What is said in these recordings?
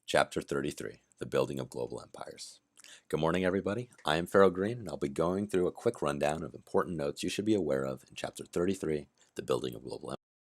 Chapter 33, The Building of Global Empires. Good morning, everybody. I am Farrell Green, and I'll be going through a quick rundown of important notes you should be aware of in Chapter 33, The Building of Global Empires.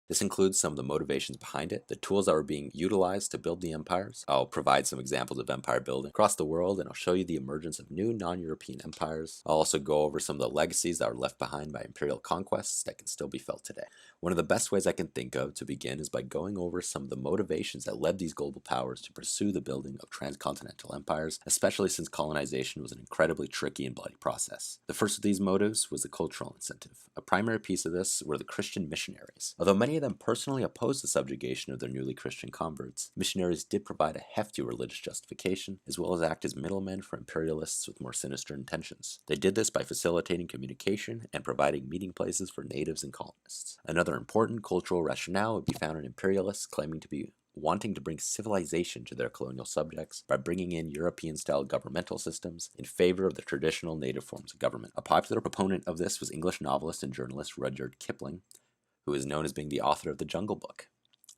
This includes some of the motivations behind it, the tools that were being utilized to build the empires. I'll provide some examples of empire building across the world, and I'll show you the emergence of new non-European empires. I'll also go over some of the legacies that were left behind by imperial conquests that can still be felt today. One of the best ways I can think of to begin is by going over some of the motivations that led these global powers to pursue the building of transcontinental empires, especially since colonization was an incredibly tricky and bloody process. The first of these motives was the cultural incentive. A primary piece of this were the Christian missionaries. Although many of them personally opposed the subjugation of their newly Christian converts, missionaries did provide a hefty religious justification, as well as act as middlemen for imperialists with more sinister intentions. They did this by facilitating communication and providing meeting places for natives and colonists. Another important cultural rationale would be found in imperialists claiming to be wanting to bring civilization to their colonial subjects by bringing in European-style governmental systems in favor of the traditional native forms of government. A popular proponent of this was English novelist and journalist Rudyard Kipling, who is known as being the author of The Jungle Book.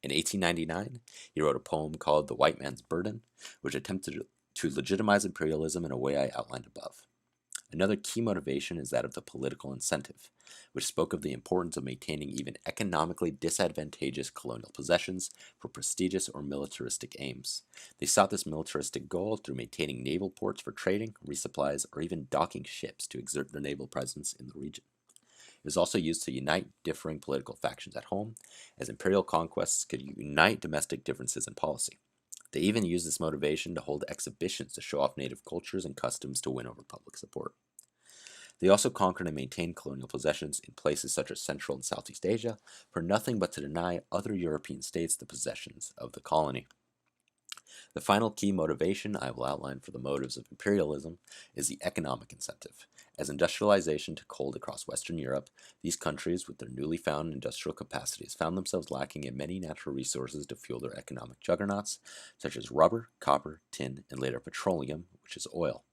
In 1899, he wrote a poem called The White Man's Burden, which attempted to legitimize imperialism in a way I outlined above. Another key motivation is that of the political incentive, which spoke of the importance of maintaining even economically disadvantageous colonial possessions for prestigious or militaristic aims. They sought this militaristic goal through maintaining naval ports for trading, resupplies, or even docking ships to exert their naval presence in the region. It was also used to unite differing political factions at home, as imperial conquests could unite domestic differences in policy. They even used this motivation to hold exhibitions to show off native cultures and customs to win over public support. They also conquered and maintained colonial possessions in places such as Central and Southeast Asia for nothing but to deny other European states the possessions of the colony. The final key motivation I will outline for the motives of imperialism is the economic incentive. As industrialization took hold across Western Europe, these countries, with their newly found industrial capacities, found themselves lacking in many natural resources to fuel their economic juggernauts, such as rubber, copper, tin, and later petroleum, which is oil.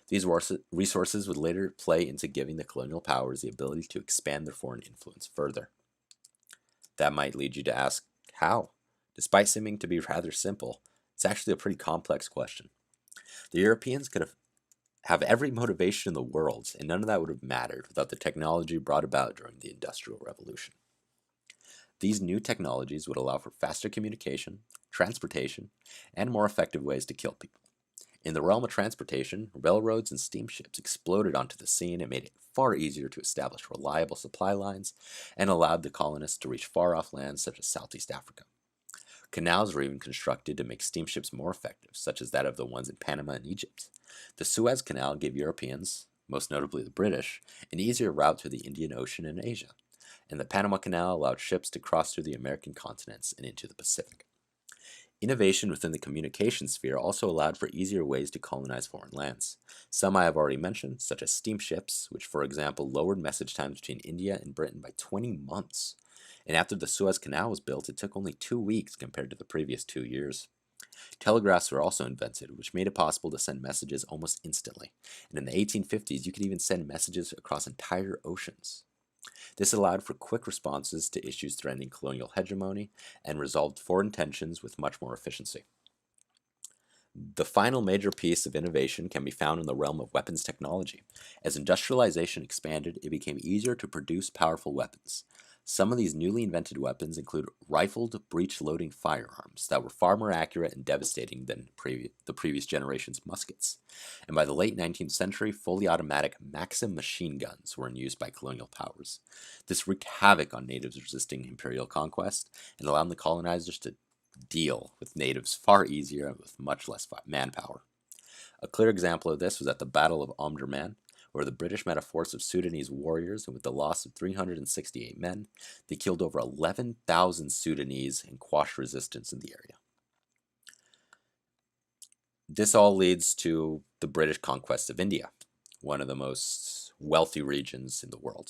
These resources would later play into giving the colonial powers the ability to expand their foreign influence further. That might lead you to ask, how? Despite seeming to be rather simple, it's actually a pretty complex question. The Europeans could have every motivation in the world, and none of that would have mattered without the technology brought about during the Industrial Revolution. These new technologies would allow for faster communication, transportation, and more effective ways to kill people. In the realm of transportation, railroads and steamships exploded onto the scene and made it far easier to establish reliable supply lines and allowed the colonists to reach far-off lands such as Southeast Africa. Canals were even constructed to make steamships more effective, such as that of the ones in Panama and Egypt. The Suez Canal gave Europeans, most notably the British, an easier route to the Indian Ocean and Asia, and the Panama Canal allowed ships to cross through the American continents and into the Pacific. Innovation within the communication sphere also allowed for easier ways to colonize foreign lands. Some I have already mentioned, such as steamships, which for example lowered message times between India and Britain by 20 months. And after the Suez Canal was built, it took only 2 weeks compared to the previous 2 years. Telegraphs were also invented, which made it possible to send messages almost instantly. And in the 1850s, you could even send messages across entire oceans. This allowed for quick responses to issues threatening colonial hegemony and resolved foreign tensions with much more efficiency. The final major piece of innovation can be found in the realm of weapons technology. As industrialization expanded, it became easier to produce powerful weapons. Some of these newly invented weapons include rifled breech-loading firearms that were far more accurate and devastating than the previous generation's muskets. And by the late 19th century, fully automatic Maxim machine guns were in use by colonial powers. This wreaked havoc on natives resisting imperial conquest and allowed the colonizers to deal with natives far easier and with much less manpower. A clear example of this was at the Battle of Omdurman, where the British met a force of Sudanese warriors, and with the loss of 368 men, they killed over 11,000 Sudanese and quashed resistance in the area. This all leads to the British conquest of India, one of the most wealthy regions in the world.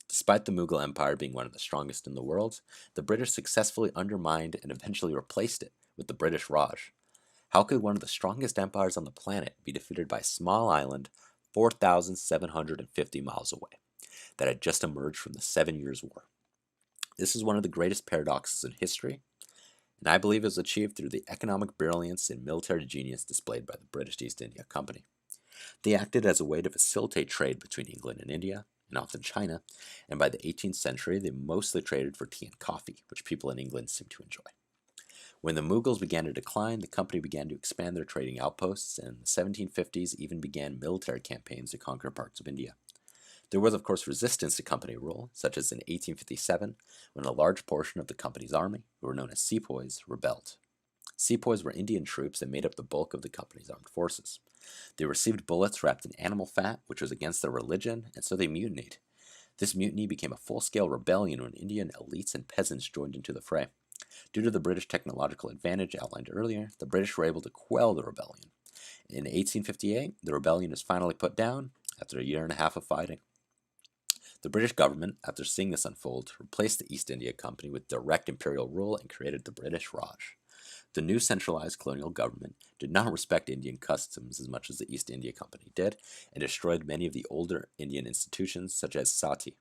Despite the Mughal Empire being one of the strongest in the world, the British successfully undermined and eventually replaced it with the British Raj. How could one of the strongest empires on the planet be defeated by a small island 4,750 miles away that had just emerged from the 7 Years' War? This is one of the greatest paradoxes in history, and I believe it was achieved through the economic brilliance and military genius displayed by the British East India Company. They acted as a way to facilitate trade between England and India, and often China, and by the 18th century they mostly traded for tea and coffee, which people in England seemed to enjoy. When the Mughals began to decline, the company began to expand their trading outposts, and in the 1750s even began military campaigns to conquer parts of India. There was, of course, resistance to company rule, such as in 1857, when a large portion of the company's army, who were known as sepoys, rebelled. Sepoys were Indian troops that made up the bulk of the company's armed forces. They received bullets wrapped in animal fat, which was against their religion, and so they mutinied. This mutiny became a full-scale rebellion when Indian elites and peasants joined into the fray. Due to the British technological advantage outlined earlier, the British were able to quell the rebellion. In 1858, the rebellion was finally put down after a year and a half of fighting. The British government, after seeing this unfold, replaced the East India Company with direct imperial rule and created the British Raj. The new centralized colonial government did not respect Indian customs as much as the East India Company did, and destroyed many of the older Indian institutions such as sati.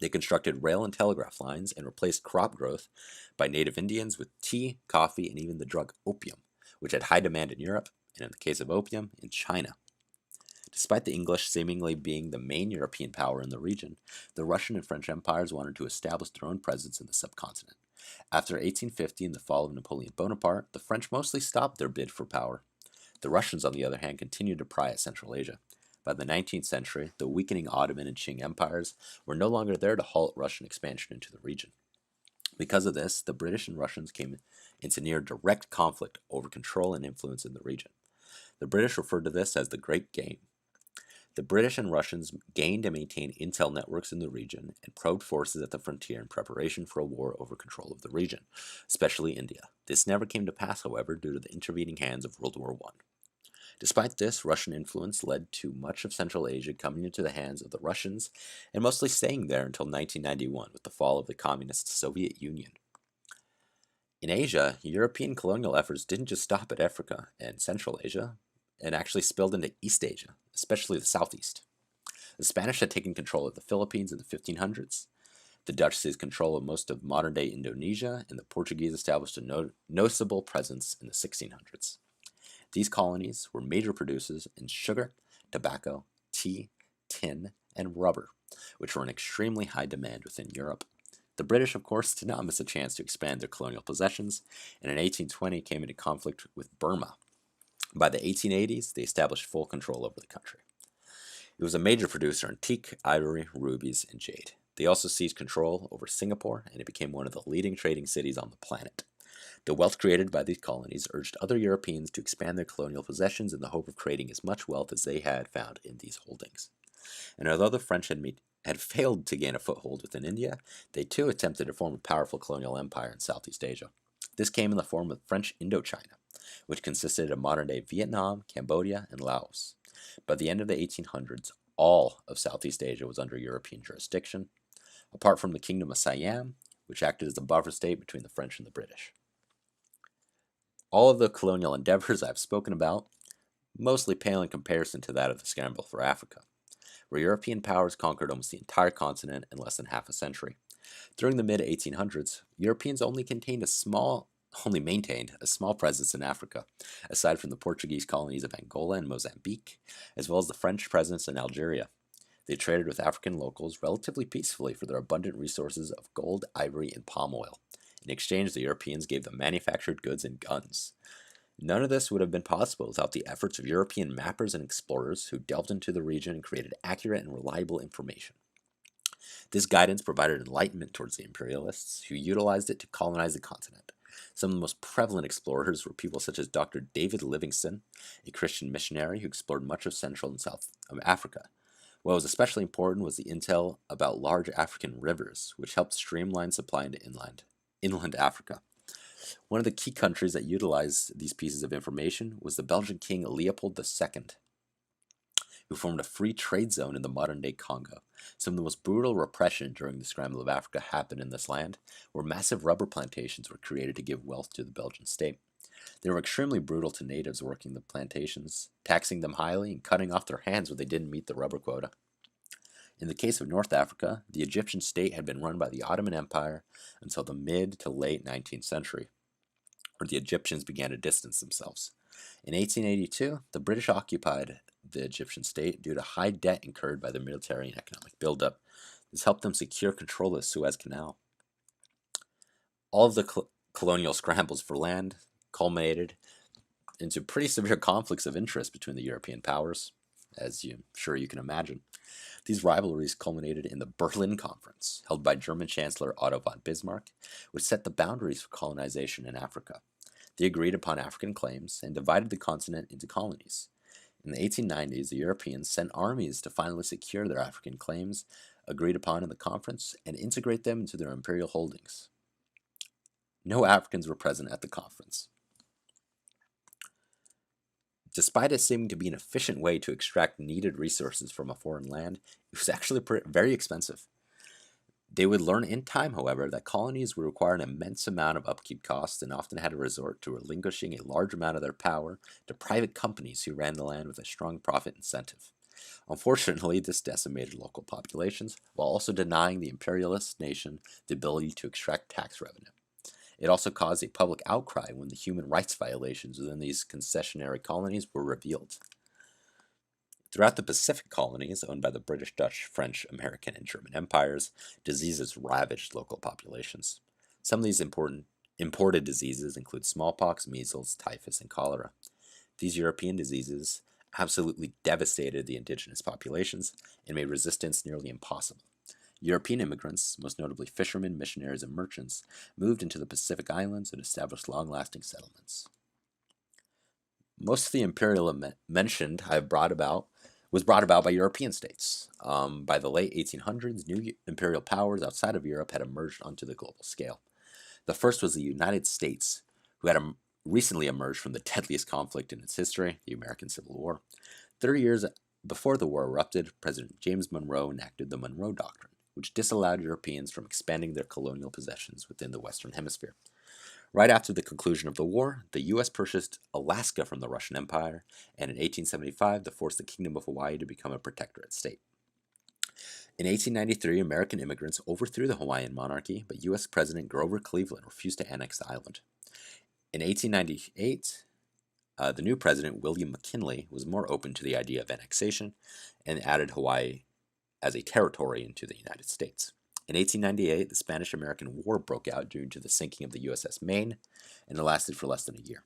They constructed rail and telegraph lines and replaced crop growth by native Indians with tea, coffee, and even the drug opium, which had high demand in Europe, and in the case of opium, in China. Despite the English seemingly being the main European power in the region, the Russian and French empires wanted to establish their own presence in the subcontinent. After 1850 and the fall of Napoleon Bonaparte, the French mostly stopped their bid for power. The Russians, on the other hand, continued to pry at Central Asia. By the 19th century, the weakening Ottoman and Qing empires were no longer there to halt Russian expansion into the region. Because of this, the British and Russians came into near direct conflict over control and influence in the region. The British referred to this as the Great Game. The British and Russians gained and maintained intel networks in the region and probed forces at the frontier in preparation for a war over control of the region, especially India. This never came to pass, however, due to the intervening hands of World War I. Despite this, Russian influence led to much of Central Asia coming into the hands of the Russians and mostly staying there until 1991 with the fall of the communist Soviet Union. In Asia, European colonial efforts didn't just stop at Africa and Central Asia, and actually spilled into East Asia, especially the Southeast. The Spanish had taken control of the Philippines in the 1500s. The Dutch seized control of most of modern-day Indonesia, and the Portuguese established a noticeable presence in the 1600s. These colonies were major producers in sugar, tobacco, tea, tin, and rubber, which were in extremely high demand within Europe. The British, of course, did not miss a chance to expand their colonial possessions, and in 1820 came into conflict with Burma. By the 1880s, they established full control over the country. It was a major producer in teak, ivory, rubies, and jade. They also seized control over Singapore, and it became one of the leading trading cities on the planet. The wealth created by these colonies urged other Europeans to expand their colonial possessions in the hope of creating as much wealth as they had found in these holdings. And although the French had failed to gain a foothold within India, they too attempted to form a powerful colonial empire in Southeast Asia. This came in the form of French Indochina, which consisted of modern-day Vietnam, Cambodia, and Laos. By the end of the 1800s, all of Southeast Asia was under European jurisdiction, apart from the Kingdom of Siam, which acted as a buffer state between the French and the British. All of the colonial endeavors I've spoken about mostly pale in comparison to that of the scramble for Africa, where European powers conquered almost the entire continent in less than half a century. During the mid-1800s, Europeans only maintained a small presence in Africa, aside from the Portuguese colonies of Angola and Mozambique, as well as the French presence in Algeria. They traded with African locals relatively peacefully for their abundant resources of gold, ivory, and palm oil. In exchange, the Europeans gave them manufactured goods and guns. None of this would have been possible without the efforts of European mappers and explorers who delved into the region and created accurate and reliable information. This guidance provided enlightenment towards the imperialists, who utilized it to colonize the continent. Some of the most prevalent explorers were people such as Dr. David Livingstone, a Christian missionary who explored much of Central and South Africa. What was especially important was the intel about large African rivers, which helped streamline supply into inland Africa. One of the key countries that utilized these pieces of information was the Belgian King Leopold II, who formed a free trade zone in the modern-day Congo. Some of the most brutal repression during the Scramble of Africa happened in this land, where massive rubber plantations were created to give wealth to the Belgian state. They were extremely brutal to natives working the plantations, taxing them highly and cutting off their hands when they didn't meet the rubber quota. In the case of North Africa, the Egyptian state had been run by the Ottoman Empire until the mid to late 19th century. where the Egyptians began to distance themselves. In 1882, the British occupied the Egyptian state due to high debt incurred by their military and economic buildup. This helped them secure control of the Suez Canal. All of the colonial scrambles for land culminated into pretty severe conflicts of interest between the European powers, as you can imagine. These rivalries culminated in the Berlin Conference, held by German Chancellor Otto von Bismarck, which set the boundaries for colonization in Africa. They agreed upon African claims and divided the continent into colonies. In the 1890s, the Europeans sent armies to finally secure their African claims agreed upon in the conference and integrate them into their imperial holdings. No Africans were present at the conference. Despite it seeming to be an efficient way to extract needed resources from a foreign land, it was actually very expensive. They would learn in time, however, that colonies would require an immense amount of upkeep costs and often had to resort to relinquishing a large amount of their power to private companies who ran the land with a strong profit incentive. Unfortunately, this decimated local populations while also denying the imperialist nation the ability to extract tax revenue. It also caused a public outcry when the human rights violations within these concessionary colonies were revealed. Throughout the Pacific colonies, owned by the British, Dutch, French, American, and German empires, diseases ravaged local populations. Some of these imported diseases include smallpox, measles, typhus, and cholera. These European diseases absolutely devastated the indigenous populations and made resistance nearly impossible. European immigrants, most notably fishermen, missionaries, and merchants, moved into the Pacific Islands and established long-lasting settlements. Most of the imperialism mentioned was brought about by European states. By the late 1800s, new imperial powers outside of Europe had emerged onto the global scale. The first was the United States, who had recently emerged from the deadliest conflict in its history, the American Civil War. 30 years before the war erupted, President James Monroe enacted the Monroe Doctrine, which disallowed Europeans from expanding their colonial possessions within the Western Hemisphere. Right after the conclusion of the war, the U.S. purchased Alaska from the Russian Empire, and in 1875, they forced the Kingdom of Hawaii to become a protectorate state. In 1893, American immigrants overthrew the Hawaiian monarchy, but U.S. President Grover Cleveland refused to annex the island. In 1898, the new president, William McKinley, was more open to the idea of annexation and added Hawaii as a territory into the United States. In 1898, the Spanish-American War broke out due to the sinking of the USS Maine, and it lasted for less than a year.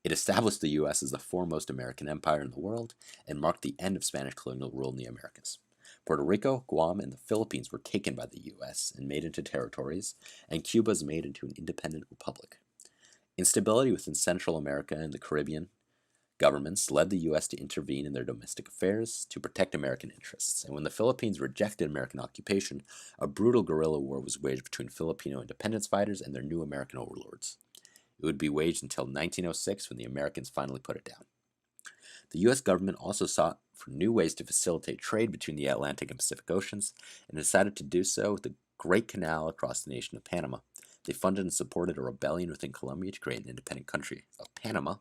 It established the U.S. as the foremost American empire in the world and marked the end of Spanish colonial rule in the Americas. Puerto Rico, Guam, and the Philippines were taken by the U.S. and made into territories, and Cuba was made into an independent republic. Instability within Central America and the Caribbean governments led the U.S. to intervene in their domestic affairs to protect American interests, and when the Philippines rejected American occupation, a brutal guerrilla war was waged between Filipino independence fighters and their new American overlords. It would be waged until 1906 when the Americans finally put it down. The U.S. government also sought for new ways to facilitate trade between the Atlantic and Pacific Oceans, and decided to do so with the Great Canal across the nation of Panama. They funded and supported a rebellion within Colombia to create an independent country of Panama,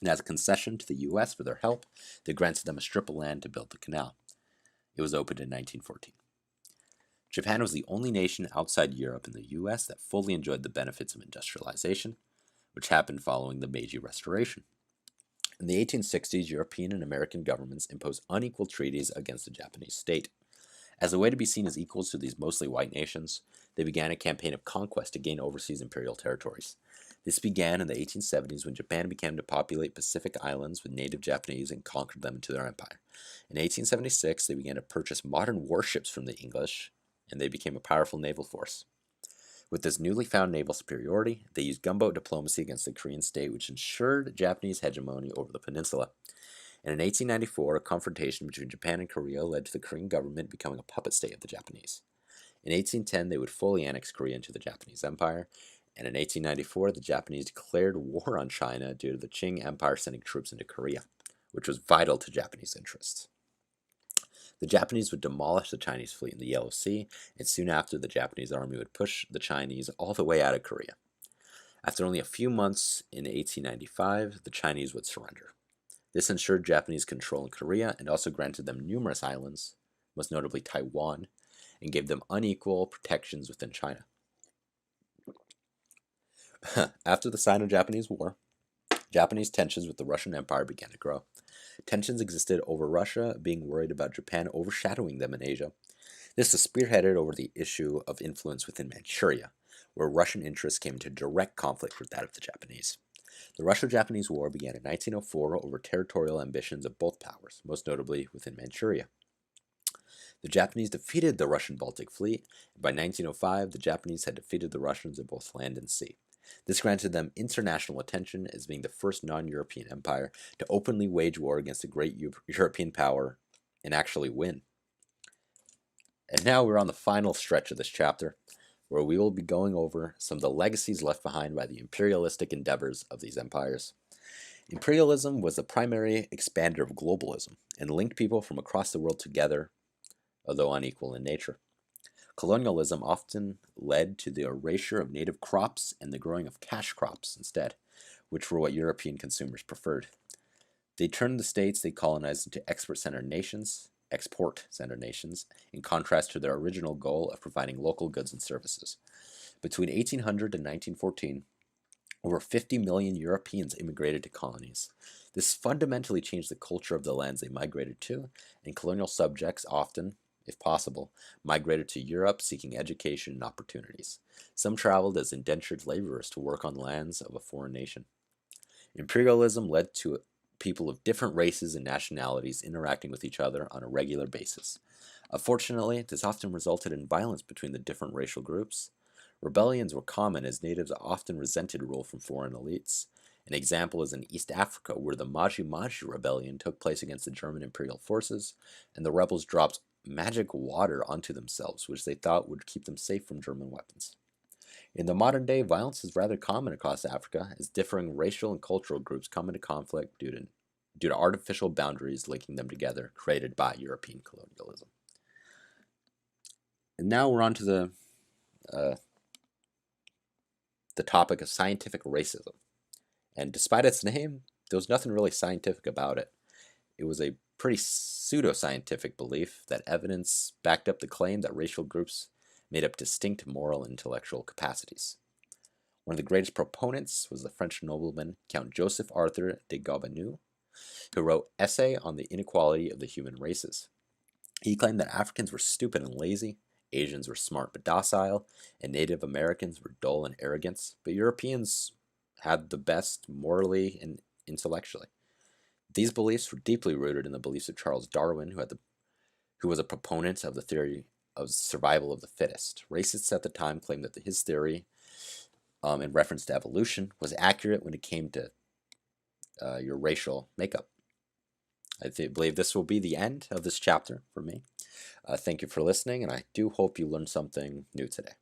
and as a concession to the U.S. for their help, they granted them a strip of land to build the canal. It was opened in 1914. Japan was the only nation outside Europe and the U.S. that fully enjoyed the benefits of industrialization, which happened following the Meiji Restoration. In the 1860s, European and American governments imposed unequal treaties against the Japanese state. As a way to be seen as equals to these mostly white nations, they began a campaign of conquest to gain overseas imperial territories. This began in the 1870s when Japan began to populate Pacific islands with native Japanese and conquered them into their empire. In 1876, they began to purchase modern warships from the English, and they became a powerful naval force. With this newly found naval superiority, they used gunboat diplomacy against the Korean state, which ensured Japanese hegemony over the peninsula. And in 1894, a confrontation between Japan and Korea led to the Korean government becoming a puppet state of the Japanese. In 1810, they would fully annex Korea into the Japanese Empire, and in 1894, the Japanese declared war on China due to the Qing Empire sending troops into Korea, which was vital to Japanese interests. The Japanese would demolish the Chinese fleet in the Yellow Sea, and soon after, the Japanese army would push the Chinese all the way out of Korea. After only a few months in 1895, the Chinese would surrender. This ensured Japanese control in Korea and also granted them numerous islands, most notably Taiwan, and gave them unequal protections within China. After the Sino-Japanese War, Japanese tensions with the Russian Empire began to grow. Tensions existed over Russia being worried about Japan overshadowing them in Asia. This was spearheaded over the issue of influence within Manchuria, where Russian interests came into direct conflict with that of the Japanese. The Russo-Japanese War began in 1904 over territorial ambitions of both powers, most notably within Manchuria. The Japanese defeated the Russian Baltic Fleet, and by 1905 the Japanese had defeated the Russians in both land and sea. This granted them international attention as being the first non-European empire to openly wage war against a great European power and actually win. And now we're on the final stretch of this chapter, where we will be going over some of the legacies left behind by the imperialistic endeavors of these empires. Imperialism was the primary expander of globalism and linked people from across the world together, although unequal in nature. Colonialism often led to the erasure of native crops and the growing of cash crops instead, which were what European consumers preferred. They turned the states they colonized into export-centered nations, in contrast to their original goal of providing local goods and services. Between 1800 and 1914, over 50 million Europeans immigrated to colonies. This fundamentally changed the culture of the lands they migrated to, and colonial subjects often, if possible, migrated to Europe seeking education and opportunities. Some traveled as indentured laborers to work on lands of a foreign nation. Imperialism led to people of different races and nationalities interacting with each other on a regular basis. Unfortunately, this often resulted in violence between the different racial groups. Rebellions were common as natives often resented rule from foreign elites. An example is in East Africa, where the Maji-Maji rebellion took place against the German imperial forces, and the rebels dropped magic water onto themselves, which they thought would keep them safe from German weapons. In the modern day, violence is rather common across Africa as differing racial and cultural groups come into conflict due to artificial boundaries linking them together created by European colonialism. And now we're on to the topic of scientific racism. And despite its name, there was nothing really scientific about it. It was a pretty pseudo-scientific belief that evidence backed up the claim that racial groups made up distinct moral and intellectual capacities. One of the greatest proponents was the French nobleman Count Joseph Arthur de Gobineau, who wrote Essay on the Inequality of the Human Races. He claimed that Africans were stupid and lazy, Asians were smart but docile, and Native Americans were dull and arrogant, but Europeans had the best morally and intellectually. These beliefs were deeply rooted in the beliefs of Charles Darwin, who was a proponent of the theory of survival of the fittest. Racists at the time claimed that his theory, in reference to evolution, was accurate when it came to your racial makeup. I believe this will be the end of this chapter for me. Thank you for listening, and I do hope you learned something new today.